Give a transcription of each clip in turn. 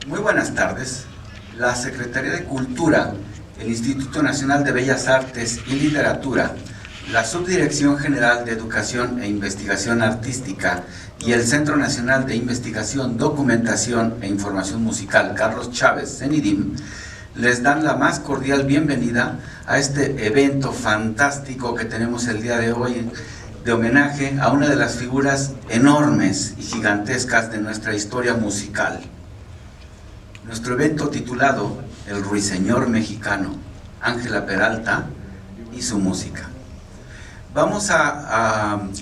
Muy buenas tardes. La Secretaría de Cultura, el Instituto Nacional de Bellas Artes y Literatura, la Subdirección General de Educación e Investigación Artística y el Centro Nacional de Investigación, Documentación e Información Musical Carlos Chávez, CENIDIM, les dan la más cordial bienvenida a este evento fantástico que tenemos el día de hoy, de homenaje a una de las figuras enormes y gigantescas de nuestra historia musical. Nuestro evento titulado El Ruiseñor Mexicano, Ángela Peralta y su música.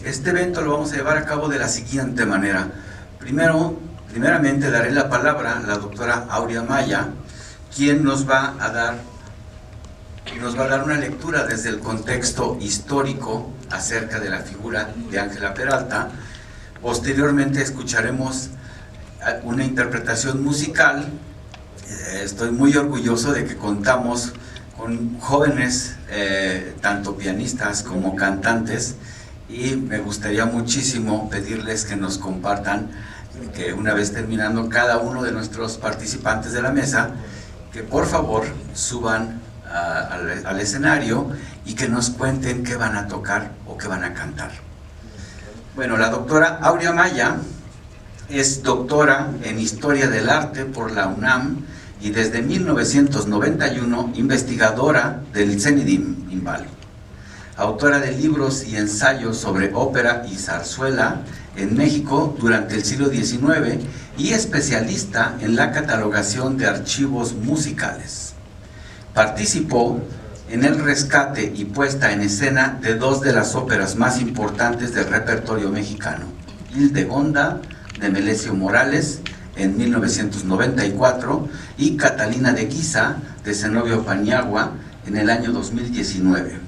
Este evento lo vamos a llevar a cabo de la siguiente manera. Primeramente daré la palabra a la doctora Aurea Maya, quien nos va a dar una lectura desde el contexto histórico acerca de la figura de Ángela Peralta. Posteriormente escucharemos una interpretación musical. Estoy muy orgulloso de que contamos con jóvenes, tanto pianistas como cantantes, y me gustaría muchísimo pedirles que nos compartan, que una vez terminando cada uno de nuestros participantes de la mesa, que por favor suban al escenario y que nos cuenten qué van a tocar o qué van a cantar. Bueno, la doctora Aurea Maya es doctora en Historia del Arte por la UNAM y desde 1991 investigadora del CENIDIM Imbal. Autora de libros y ensayos sobre ópera y zarzuela en México durante el siglo XIX y especialista en la catalogación de archivos musicales. Participó en el rescate y puesta en escena de dos de las óperas más importantes del repertorio mexicano, Hildegonda, de Melesio Morales, en 1994, y Catalina de Guisa, de Zenobio Paniagua, en el año 2019.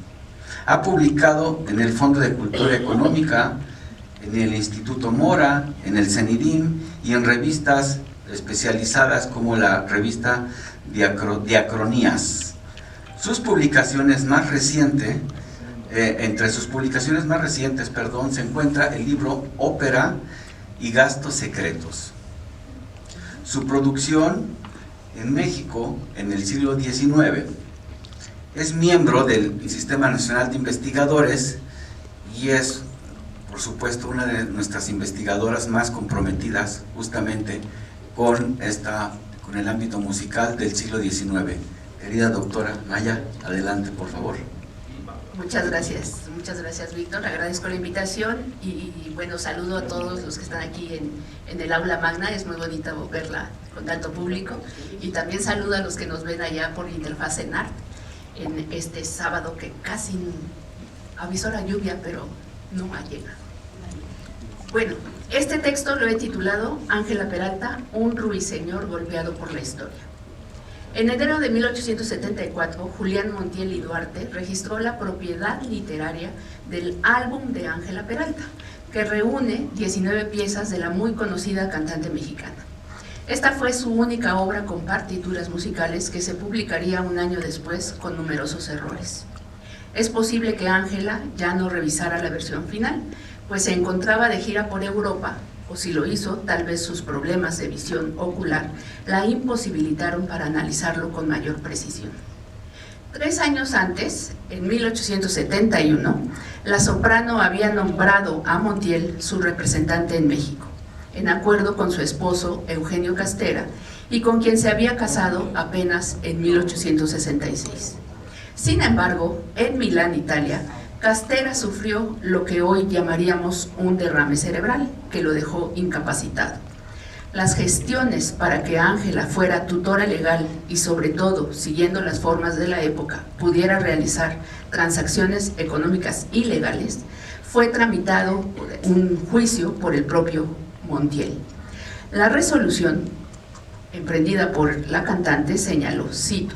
Ha publicado en el Fondo de Cultura Económica, en el Instituto Mora, en el CENIDIM y en revistas especializadas como la revista Diacronías. Sus publicaciones más recientes, entre sus publicaciones más recientes, se encuentra el libro Ópera y Gastos Secretos. Su producción en México en el siglo XIX. Es miembro del Sistema Nacional de Investigadores y es, por supuesto, una de nuestras investigadoras más comprometidas justamente con el ámbito musical del siglo XIX. Querida doctora Maya, adelante, por favor. Muchas gracias Víctor, agradezco la invitación y bueno, saludo a todos los que están aquí en el aula magna, es muy bonito verla con tanto público, y también saludo a los que nos ven allá por Interfaz ENART en este sábado que casi avisó la lluvia, pero no llega. Bueno, este texto lo he titulado Ángela Peralta, un ruiseñor golpeado por la historia. En enero de 1874, Julián Montiel y Duarte registró la propiedad literaria del álbum de Ángela Peralta, que reúne 19 piezas de la muy conocida cantante mexicana. Esta fue su única obra con partituras musicales que se publicaría un año después con numerosos errores. Es posible que Ángela ya no revisara la versión final, pues se encontraba de gira por Europa, o si lo hizo, tal vez sus problemas de visión ocular la imposibilitaron para analizarlo con mayor precisión. 3 años antes, en 1871, la soprano había nombrado a Montiel su representante en México, en acuerdo con su esposo Eugenio Castera, y con quien se había casado apenas en 1866. Sin embargo, en Milán, Italia, Castera sufrió lo que hoy llamaríamos un derrame cerebral, que lo dejó incapacitado. Las gestiones para que Ángela fuera tutora legal y sobre todo, siguiendo las formas de la época, pudiera realizar transacciones económicas ilegales, fue tramitado un juicio por el propio Montiel. La resolución, emprendida por la cantante, señaló, cito,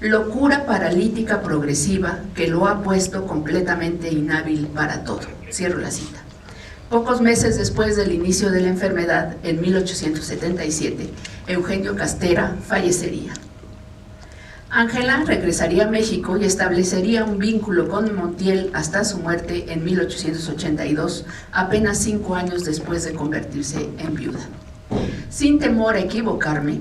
locura paralítica progresiva que lo ha puesto completamente inhábil para todo. Cierro la cita. Pocos meses después del inicio de la enfermedad, en 1877, Eugenio Castera fallecería. Ángela regresaría a México y establecería un vínculo con Montiel hasta su muerte en 1882, apenas 5 años después de convertirse en viuda. Sin temor a equivocarme,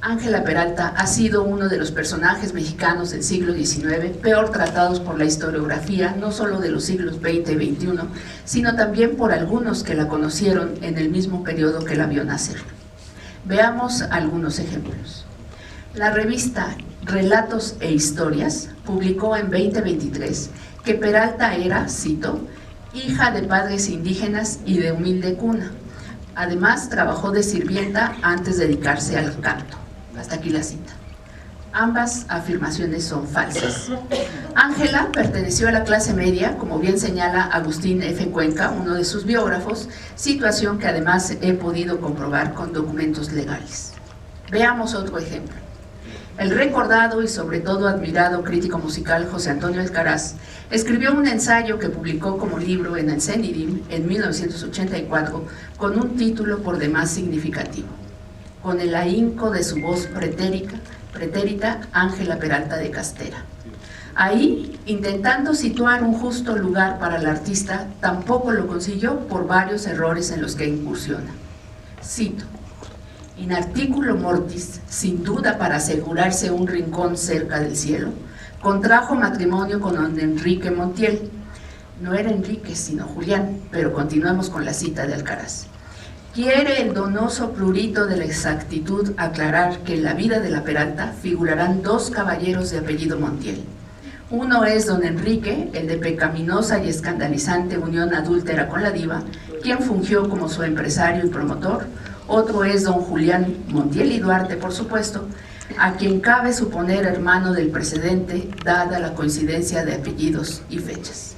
Ángela Peralta ha sido uno de los personajes mexicanos del siglo XIX peor tratados por la historiografía, no solo de los siglos XX y XXI, sino también por algunos que la conocieron en el mismo periodo que la vio nacer. Veamos algunos ejemplos. La revista Relatos e Historias publicó en 2023 que Peralta era, cito, hija de padres indígenas y de humilde cuna. Además, trabajó de sirvienta antes de dedicarse al canto. Hasta aquí la cita. Ambas afirmaciones son falsas. Ángela perteneció a la clase media, como bien señala Agustín F. Cuenca, uno de sus biógrafos, situación que además he podido comprobar con documentos legales. Veamos otro ejemplo. El recordado y sobre todo admirado crítico musical José Antonio Alcaraz escribió un ensayo que publicó como libro en el CENIDIM en 1984 con un título por demás significativo: Con el ahínco de su voz pretérita, Ángela Peralta de Castera. Ahí, intentando situar un justo lugar para el artista, tampoco lo consiguió por varios errores en los que incursiona. Cito: In articulo mortis, sin duda para asegurarse un rincón cerca del cielo, contrajo matrimonio con don Enrique Montiel. No era Enrique, sino Julián, pero continuemos con la cita de Alcaraz. Quiere el donoso prurito de la exactitud aclarar que en la vida de la Peralta figurarán dos caballeros de apellido Montiel. Uno es don Enrique, el de pecaminosa y escandalizante unión adúltera con la diva, quien fungió como su empresario y promotor. Otro es don Julián Montiel y Duarte, por supuesto, a quien cabe suponer hermano del precedente, dada la coincidencia de apellidos y fechas.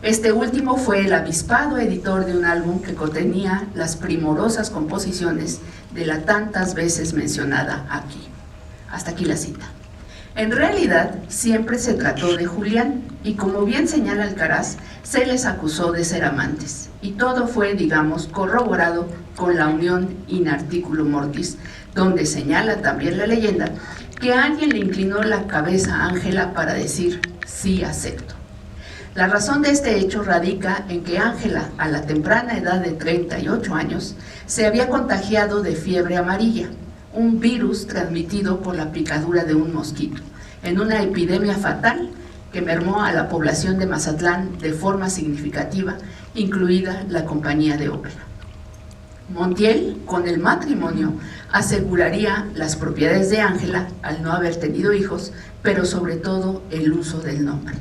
Este último fue el avispado editor de un álbum que contenía las primorosas composiciones de la tantas veces mencionada aquí. Hasta aquí la cita. En realidad, siempre se trató de Julián, y como bien señala Alcaraz, se les acusó de ser amantes, y todo fue, digamos, corroborado con la unión in articulo mortis, donde señala también la leyenda que alguien le inclinó la cabeza a Ángela para decir sí acepto. La razón de este hecho radica en que Ángela, a la temprana edad de 38 años, se había contagiado de fiebre amarilla, un virus transmitido por la picadura de un mosquito, en una epidemia fatal que mermó a la población de Mazatlán de forma significativa, incluida la compañía de ópera. Montiel, con el matrimonio, aseguraría las propiedades de Ángela al no haber tenido hijos, pero sobre todo el uso del nombre.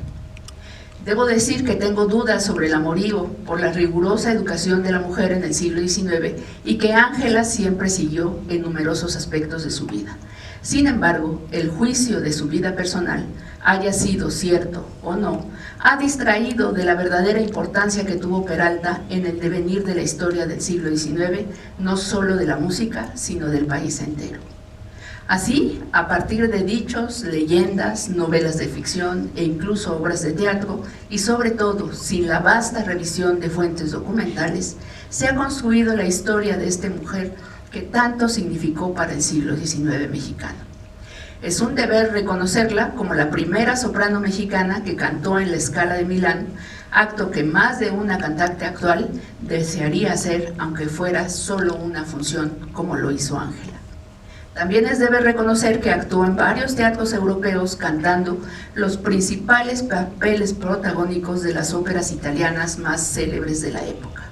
Debo decir que tengo dudas sobre el amorío por la rigurosa educación de la mujer en el siglo XIX y que Ángela siempre siguió en numerosos aspectos de su vida. Sin embargo, el juicio de su vida personal, haya sido cierto o no, ha distraído de la verdadera importancia que tuvo Peralta en el devenir de la historia del siglo XIX, no solo de la música, sino del país entero. Así, a partir de dichos, leyendas, novelas de ficción e incluso obras de teatro, y sobre todo sin la vasta revisión de fuentes documentales, se ha construido la historia de esta mujer que tanto significó para el siglo XIX mexicano. Es un deber reconocerla como la primera soprano mexicana que cantó en la Scala de Milán, acto que más de una cantante actual desearía hacer, aunque fuera solo una función, como lo hizo Ángela. También es deber reconocer que actuó en varios teatros europeos cantando los principales papeles protagónicos de las óperas italianas más célebres de la época.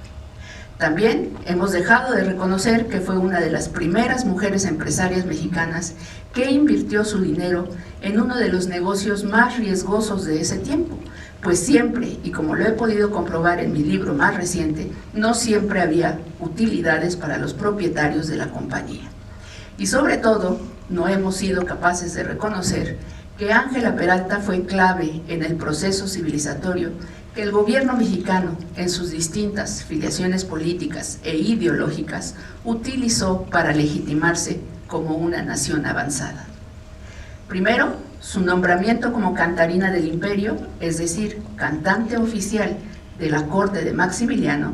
También hemos dejado de reconocer que fue una de las primeras mujeres empresarias mexicanas que invirtió su dinero en uno de los negocios más riesgosos de ese tiempo, pues siempre, y como lo he podido comprobar en mi libro más reciente, no siempre había utilidades para los propietarios de la compañía. Y sobre todo, no hemos sido capaces de reconocer que Ángela Peralta fue clave en el proceso civilizatorio que el gobierno mexicano, en sus distintas filiaciones políticas e ideológicas, utilizó para legitimarse como una nación avanzada. Primero, su nombramiento como cantarina del imperio, es decir, cantante oficial de la corte de Maximiliano,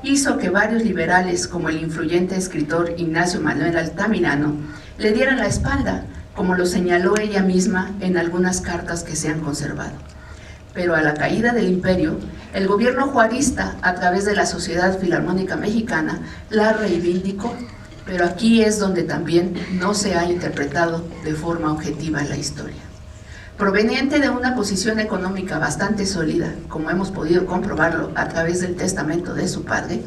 hizo que varios liberales, como el influyente escritor Ignacio Manuel Altamirano, le dieran la espalda, como lo señaló ella misma en algunas cartas que se han conservado. Pero a la caída del imperio, el gobierno juarista, a través de la Sociedad Filarmónica Mexicana, la reivindicó, pero aquí es donde también no se ha interpretado de forma objetiva la historia. Proveniente de una posición económica bastante sólida, como hemos podido comprobarlo a través del testamento de su padre,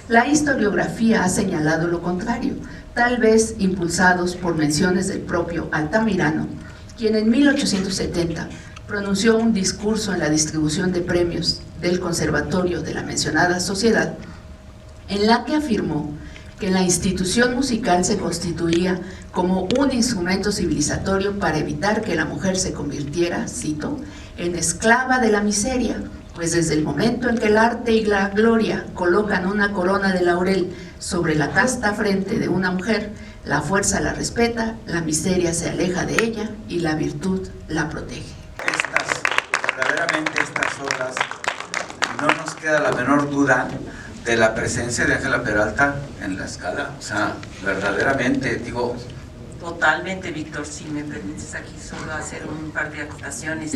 la historiografía ha señalado lo contrario, tal vez impulsados por menciones del propio Altamirano, quien en 1870 pronunció un discurso en la distribución de premios del conservatorio de la mencionada sociedad, en la que afirmó que la institución musical se constituía como un instrumento civilizatorio para evitar que la mujer se convirtiera, cito, en esclava de la miseria, pues desde el momento en que el arte y la gloria colocan una corona de laurel sobre la casta frente de una mujer, la fuerza la respeta, la miseria se aleja de ella y la virtud la protege. Verdaderamente estas obras, no nos queda la menor duda de la presencia de Ángela Peralta en la Scala, o sea, verdaderamente, digo... Totalmente, Víctor, si me permites aquí solo hacer un par de acotaciones.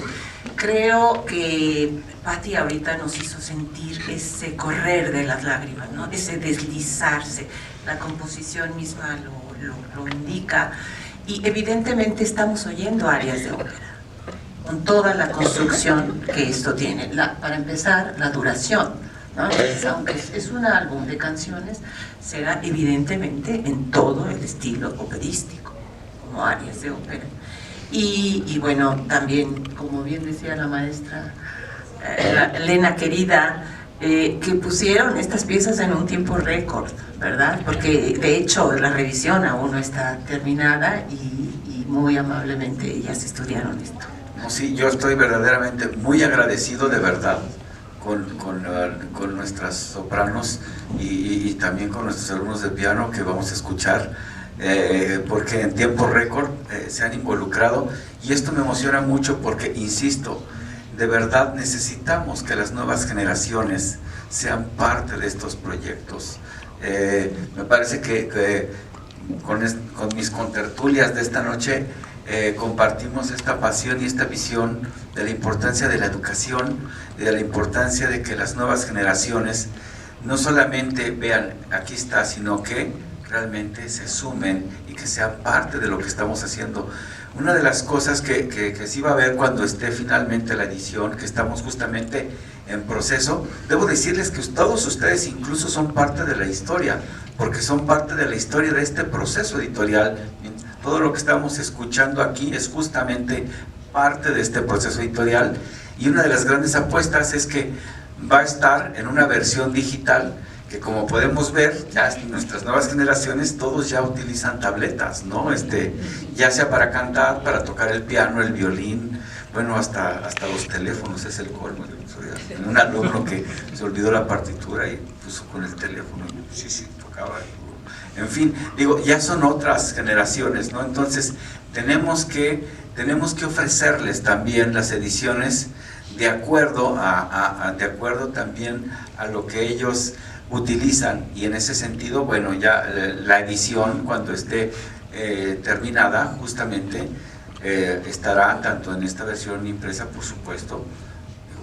Creo que Patti ahorita nos hizo sentir ese correr de las lágrimas, ¿no? Ese deslizarse, la composición misma lo indica, y evidentemente estamos oyendo arias de ópera, con toda la construcción que esto tiene. Para empezar, la duración, ¿no? Aunque es un álbum de canciones, será evidentemente en todo el estilo operístico, como arias de ópera. Y bueno, también, como bien decía la maestra Elena querida, que pusieron estas piezas en un tiempo récord, ¿verdad? Porque de hecho la revisión aún no está terminada y muy amablemente ellas estudiaron esto. No, sí, yo estoy verdaderamente muy agradecido, de verdad, con nuestras sopranos y también con nuestros alumnos de piano que vamos a escuchar, porque en tiempo récord se han involucrado, y esto me emociona mucho porque, insisto, de verdad necesitamos que las nuevas generaciones sean parte de estos proyectos. Me parece que con mis contertulias de esta noche compartimos esta pasión y esta visión de la importancia de la educación y de la importancia de que las nuevas generaciones no solamente vean aquí está, sino que realmente se sumen y que sean parte de lo que estamos haciendo. Una de las cosas que sí va a ver cuando esté finalmente la edición, que estamos justamente en proceso, debo decirles que todos ustedes incluso son parte de la historia, porque son parte de la historia de este proceso editorial. Todo lo que estamos escuchando aquí es justamente parte de este proceso editorial, y una de las grandes apuestas es que va a estar en una versión digital, que como podemos ver, ya nuestras nuevas generaciones todos ya utilizan tabletas, ¿no? Ya sea para cantar, para tocar el piano, el violín, bueno, hasta los teléfonos, es el colmo. Un alumno que se olvidó la partitura y puso con el teléfono, sí, tocaba. En fin, digo, ya son otras generaciones, ¿no? Entonces, tenemos que ofrecerles también las ediciones de acuerdo también a lo que ellos utilizan, y en ese sentido, bueno, ya la edición, cuando esté terminada, justamente estará tanto en esta versión impresa, por supuesto,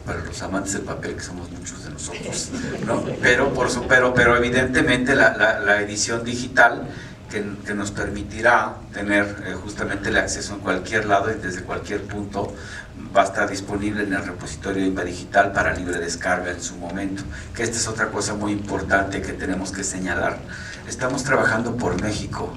para los amantes del papel, que somos muchos de nosotros, ¿no? Pero evidentemente la edición digital que nos permitirá tener justamente el acceso en cualquier lado y desde cualquier punto, va a estar disponible en el repositorio INBA Digital para libre descarga en su momento. Que esta es otra cosa muy importante que tenemos que señalar. Estamos trabajando por México,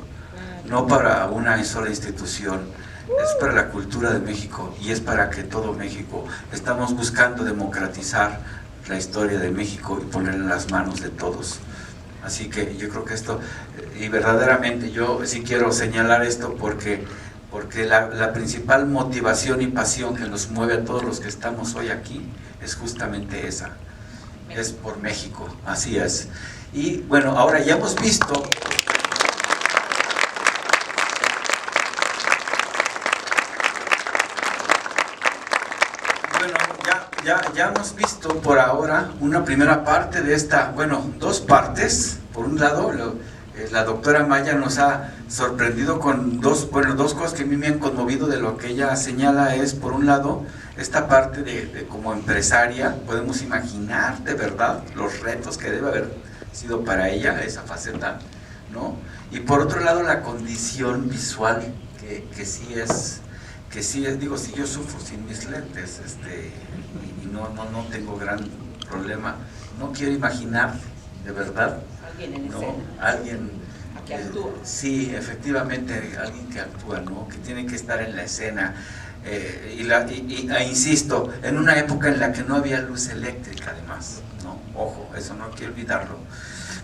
no para una sola institución, es para la cultura de México y es para que todo México. Estamos buscando democratizar la historia de México y ponerla en las manos de todos. Así que yo creo que esto, y verdaderamente yo sí quiero señalar esto porque la principal motivación y pasión que nos mueve a todos los que estamos hoy aquí es justamente esa, es por México, así es. Y bueno, ahora ya hemos visto... Ya hemos visto por ahora una primera parte de esta, bueno, dos partes. Por un lado, la doctora Maya nos ha sorprendido con dos cosas que a mí me han conmovido de lo que ella señala. Es, por un lado, esta parte de como empresaria, podemos imaginar de verdad los retos que debe haber sido para ella esa faceta ¿no? Y por otro lado la condición visual, que sí es, digo, si yo sufro sin mis lentes, y no tengo gran problema, no quiero imaginar, de verdad, Alguien en ¿no? escena. Alguien Que actúa. sí, efectivamente, alguien que actúa, ¿no? Que tiene que estar en la escena, insisto, en una época en la que no había luz eléctrica, además, ¿no? Ojo, eso no hay que olvidarlo.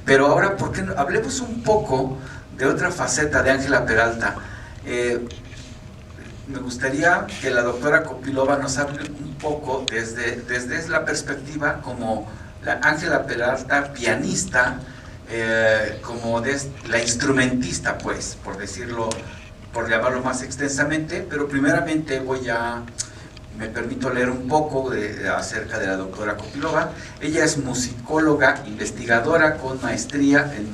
Pero ahora, ¿por qué no? Hablemos un poco de otra faceta de Ángela Peralta. Me gustaría que la doctora Kopylova nos hable un poco desde la perspectiva como la Ángela Peralta pianista, como la instrumentista, pues, por decirlo, por llamarlo más extensamente, pero primeramente me permito leer un poco acerca de la doctora Kopylova. Ella es musicóloga, investigadora con maestría en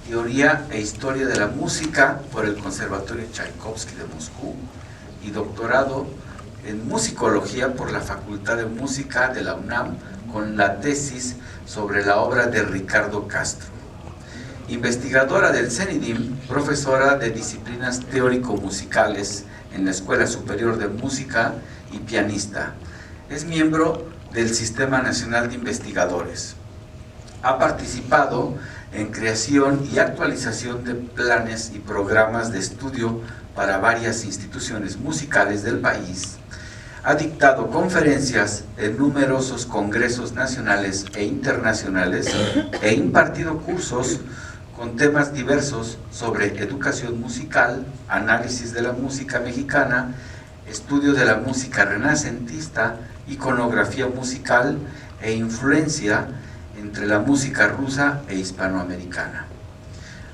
Teoría e Historia de la Música por el Conservatorio Tchaikovsky de Moscú y doctorado en Musicología por la Facultad de Música de la UNAM con la tesis sobre la obra de Ricardo Castro. Investigadora del CENIDIM, profesora de disciplinas teórico-musicales en la Escuela Superior de Música y pianista. Es miembro del Sistema Nacional de Investigadores. Ha participado en creación y actualización de planes y programas de estudio para varias instituciones musicales del país. Ha dictado conferencias en numerosos congresos nacionales e internacionales e impartido cursos con temas diversos sobre educación musical, análisis de la música mexicana, estudio de la música renacentista, iconografía musical e influencia entre la música rusa e hispanoamericana.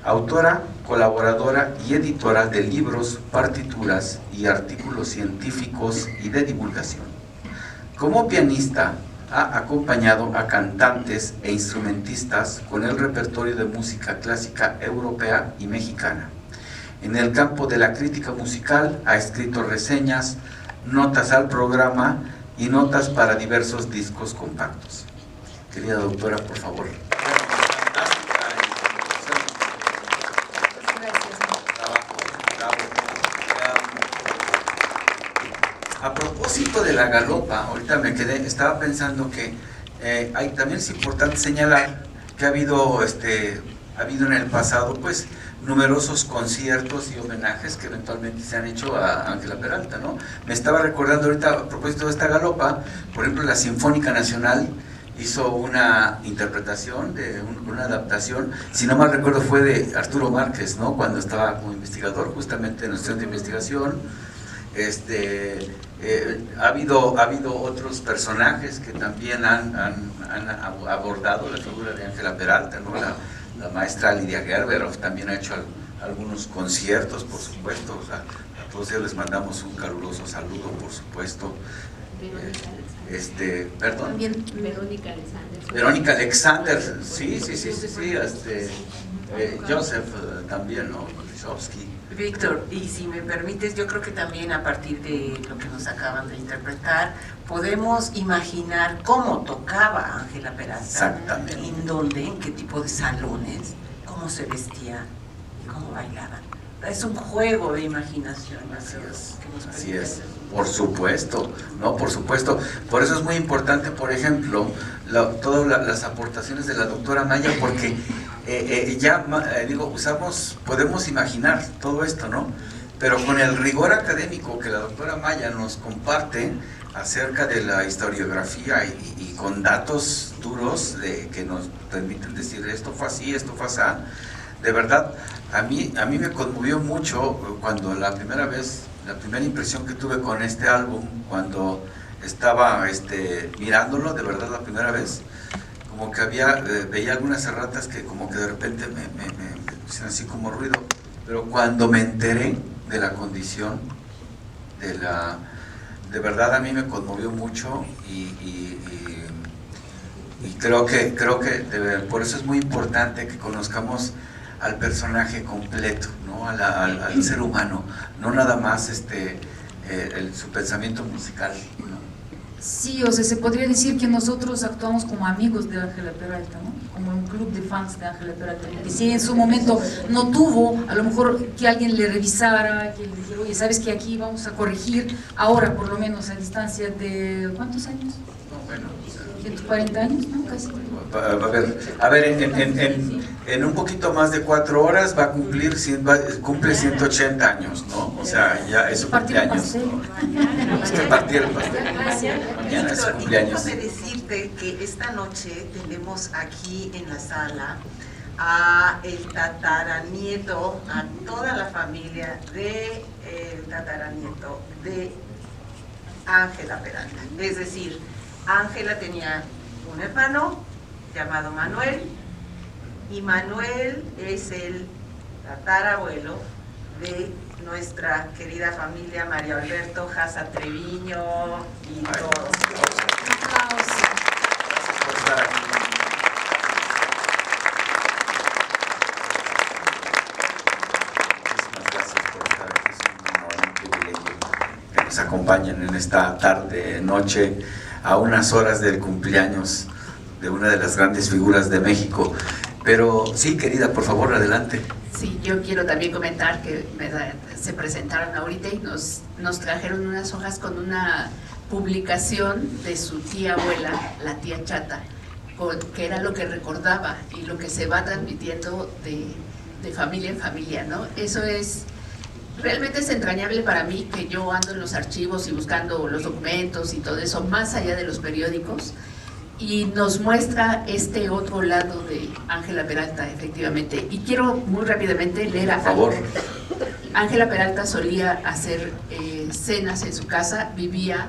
Autora, colaboradora y editora de libros, partituras y artículos científicos y de divulgación. Como pianista, ha acompañado a cantantes e instrumentistas con el repertorio de música clásica europea y mexicana. En el campo de la crítica musical ha escrito reseñas, notas al programa y notas para diversos discos compactos. Querida doctora, por favor. A propósito de la galopa, ahorita estaba pensando que también es importante señalar que ha habido en el pasado, pues, numerosos conciertos y homenajes que eventualmente se han hecho a Ángela Peralta, ¿no? Me estaba recordando ahorita, a propósito de esta galopa, por ejemplo, la Sinfónica Nacional hizo una interpretación, una adaptación, si no mal recuerdo fue de Arturo Márquez, ¿no? Cuando estaba como investigador justamente en el centro de investigación. Ha habido otros personajes que también han abordado la figura de Ángela Peralta, ¿no? La maestra Lidia Gerberov también ha hecho algunos conciertos, por supuesto. O sea, a todos ellos les mandamos un caluroso saludo, por supuesto. Perdón. También Verónica Alexander. Verónica Alexander, sí. Joseph también, ¿no? Lisowski. Víctor, y si me permites, yo creo que también a partir de lo que nos acaban de interpretar, podemos imaginar cómo tocaba Ángela Peralta. Exactamente. En dónde, en qué tipo de salones, cómo se vestía y cómo bailaba. Es un juego de imaginación. Así es, por supuesto, ¿no? Por supuesto. Por eso es muy importante, por ejemplo, todas las aportaciones de la doctora Maya, porque podemos imaginar todo esto, ¿no? Pero con el rigor académico que la doctora Maya nos comparte acerca de la historiografía y con datos duros que nos permiten decir esto fue así, esto fue así, de verdad, a mí me conmovió mucho cuando la primera impresión que tuve con este álbum, cuando estaba mirándolo, de verdad la primera vez, como que veía algunas erratas que como que de repente me hicieron así como ruido, pero cuando me enteré de la condición, de verdad a mí me conmovió mucho y creo que por eso es muy importante que conozcamos al personaje completo, ¿no? al ser humano, no nada más su pensamiento musical, ¿no? Sí, o sea, se podría decir que nosotros actuamos como amigos de Ángela Peralta, ¿no? como un club de fans de Ángela Peralta, que si en su momento no tuvo, a lo mejor que alguien le revisara, que le dijera, oye, ¿sabes que aquí vamos a corregir ahora, por lo menos a distancia de, ¿cuántos años? Bueno, 140 años, ¿no? Casi. A ver, en un poquito más de 4 horas va a cumplir, cumple 180 años, ¿no? O sea, ya es su cumpleaños. Es que partir el pastel. Mañana es su cumpleaños. Déjame decirte que esta noche tenemos aquí en la sala a el tataranieto, a toda la familia de el tataranieto de Ángela Peralta. Es decir, Ángela tenía un hermano llamado Manuel, y Manuel es el tatarabuelo de nuestra querida familia María Alberto Jaza Treviño y todos. Gracias por estar aquí. Muchísimas gracias por estar aquí. Es un honor, un privilegio que nos acompañen en esta tarde, noche, a unas horas del cumpleaños de una de las grandes figuras de México. Pero sí, querida, por favor, adelante. Sí, yo quiero también comentar que se presentaron ahorita y nos trajeron unas hojas con una publicación de su tía abuela, la tía Chata, que era lo que recordaba y lo que se va transmitiendo de familia en familia, ¿no? Eso realmente es entrañable para mí, que yo ando en los archivos y buscando los documentos y todo eso, más allá de los periódicos, y nos muestra este otro lado de Ángela Peralta, efectivamente. Y quiero muy rápidamente leer Por favor. Ángela Peralta solía hacer cenas en su casa, vivía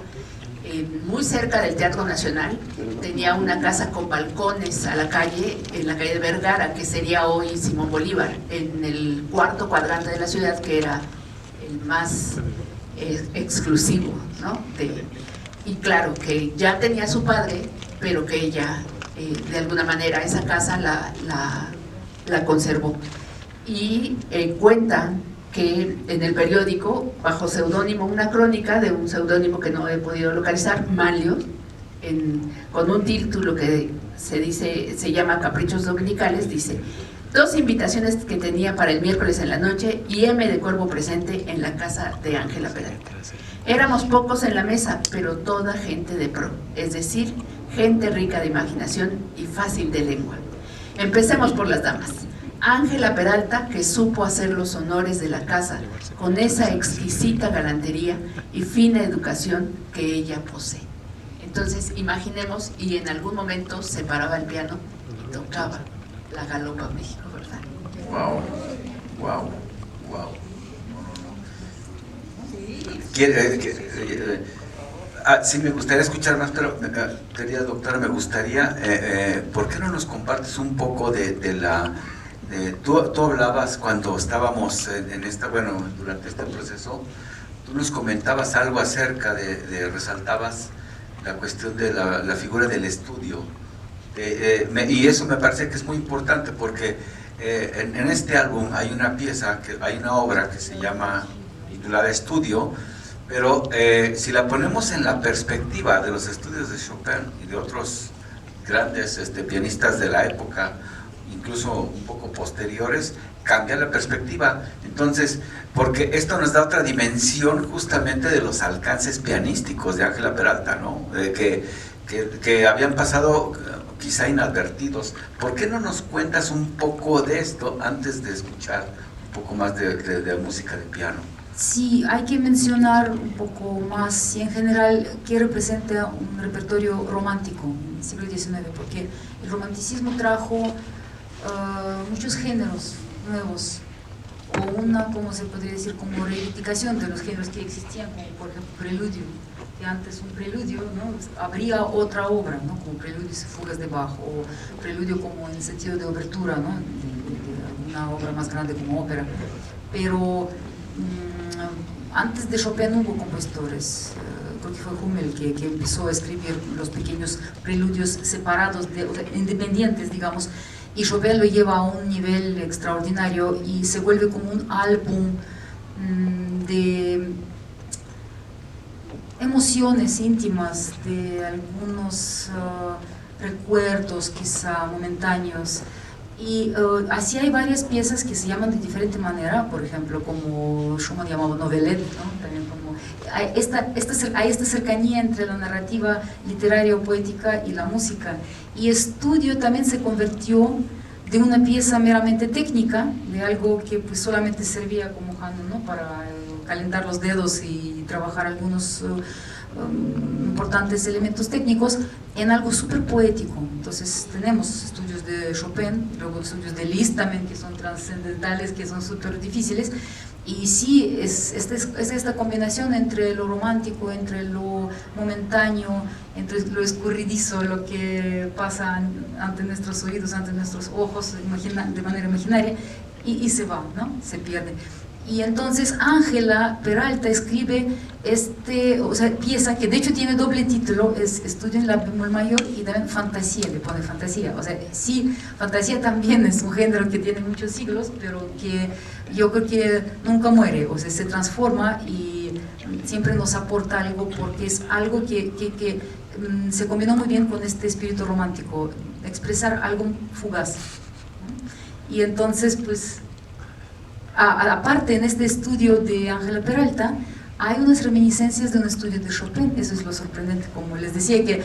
muy cerca del Teatro Nacional, tenía una casa con balcones a la calle, en la calle de Vergara, que sería hoy Simón Bolívar, en el cuarto cuadrante de la ciudad, que era el más exclusivo, ¿no? Y claro, que ya tenía su padre, pero que ella, de alguna manera, esa casa la conservó. Y cuentan que en el periódico, bajo seudónimo, una crónica de un seudónimo que no he podido localizar, Manlio, con un título que se llama Caprichos Dominicales, dice: 2 invitaciones que tenía para el miércoles en la noche y M de Cuervo presente en la casa de Ángela Peralta. Éramos pocos en la mesa, pero toda gente de pro, es decir, gente rica de imaginación y fácil de lengua. Empecemos por las damas. Ángela Peralta, que supo hacer los honores de la casa con esa exquisita galantería y fina educación que ella posee. Entonces, imaginemos, y en algún momento se paraba el piano y tocaba la Galopa México, ¿verdad? Wow, wow, wow. Sí, me gustaría escuchar más, pero querida doctora, me gustaría, ¿por qué no nos compartes un poco tú hablabas cuando estábamos durante este proceso, tú nos comentabas algo acerca resaltabas la cuestión de la figura del estudio, y eso me parece que es muy importante porque en este álbum hay una obra que se llama titulada Estudio, pero si la ponemos en la perspectiva de los estudios de Chopin y de otros grandes pianistas de la época, incluso un poco posteriores, cambia la perspectiva. Entonces, porque esto nos da otra dimensión justamente de los alcances pianísticos de Ángela Peralta, ¿no? Que habían pasado quizá inadvertidos. ¿Por qué no nos cuentas un poco de esto antes de escuchar un poco más de música de piano? Sí, hay que mencionar un poco más y en general qué representa un repertorio romántico en el siglo XIX, porque el romanticismo trajo muchos géneros nuevos, o una, como se podría decir, como reivindicación de los géneros que existían, como por ejemplo preludio, que antes un preludio, ¿no?, habría otra obra, ¿no?, como preludios y fugas de Bach, o preludio como en sentido de obertura, ¿no?, de una obra más grande como ópera, pero antes de Chopin hubo compositores, creo que fue Hummel que empezó a escribir los pequeños preludios separados, o sea, independientes, digamos, y Chopin lo lleva a un nivel extraordinario y se vuelve como un álbum de emociones íntimas de algunos recuerdos quizá momentáneos. Y así hay varias piezas que se llaman de diferente manera, por ejemplo, como Schumann llamaba novelette, ¿no? También como hay esta cercanía entre la narrativa literaria o poética y la música. Y Estudio también se convirtió de una pieza meramente técnica, de algo que pues solamente servía como ¿no? para calentar los dedos y trabajar algunos importantes elementos técnicos, en algo súper poético. Entonces tenemos estudios de Chopin, luego estudios de Liszt también, que son trascendentales, que son súper difíciles, y sí, es esta combinación entre lo romántico, entre lo momentáneo, entre lo escurridizo, lo que pasa ante nuestros oídos, ante nuestros ojos, de manera imaginaria, y se va, ¿no? Se pierde. Y entonces Ángela Peralta escribe pieza que de hecho tiene doble título, es Estudio en la bemol mayor y también Fantasía, le pone Fantasía. O sea, sí, Fantasía también es un género que tiene muchos siglos, pero que yo creo que nunca muere, o sea, se transforma y siempre nos aporta algo, porque es algo que se combinó muy bien con este espíritu romántico, expresar algo fugaz. Y entonces, pues, aparte en este estudio de Ángela Peralta hay unas reminiscencias de un estudio de Chopin. Eso es lo sorprendente, como les decía, que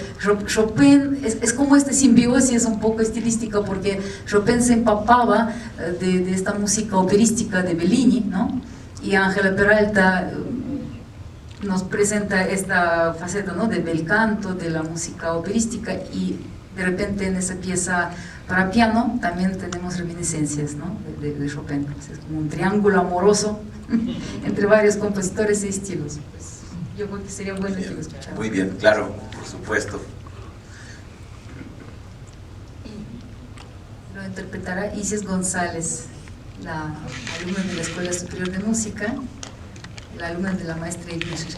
Chopin es como esta simbiosis un poco estilística, porque Chopin se empapaba de esta música operística de Bellini, ¿no? Y Ángela Peralta nos presenta esta faceta, ¿no? De bel canto, de la música operística, y de repente en esa pieza para piano también tenemos reminiscencias, ¿no? de Chopin. Es como un triángulo amoroso entre varios compositores e estilos. Pues, yo creo que sería bueno que lo escucharan. Muy bien, claro, por supuesto. Y lo interpretará Isis González, la alumna de la Escuela Superior de Música, la alumna de la maestra Edith.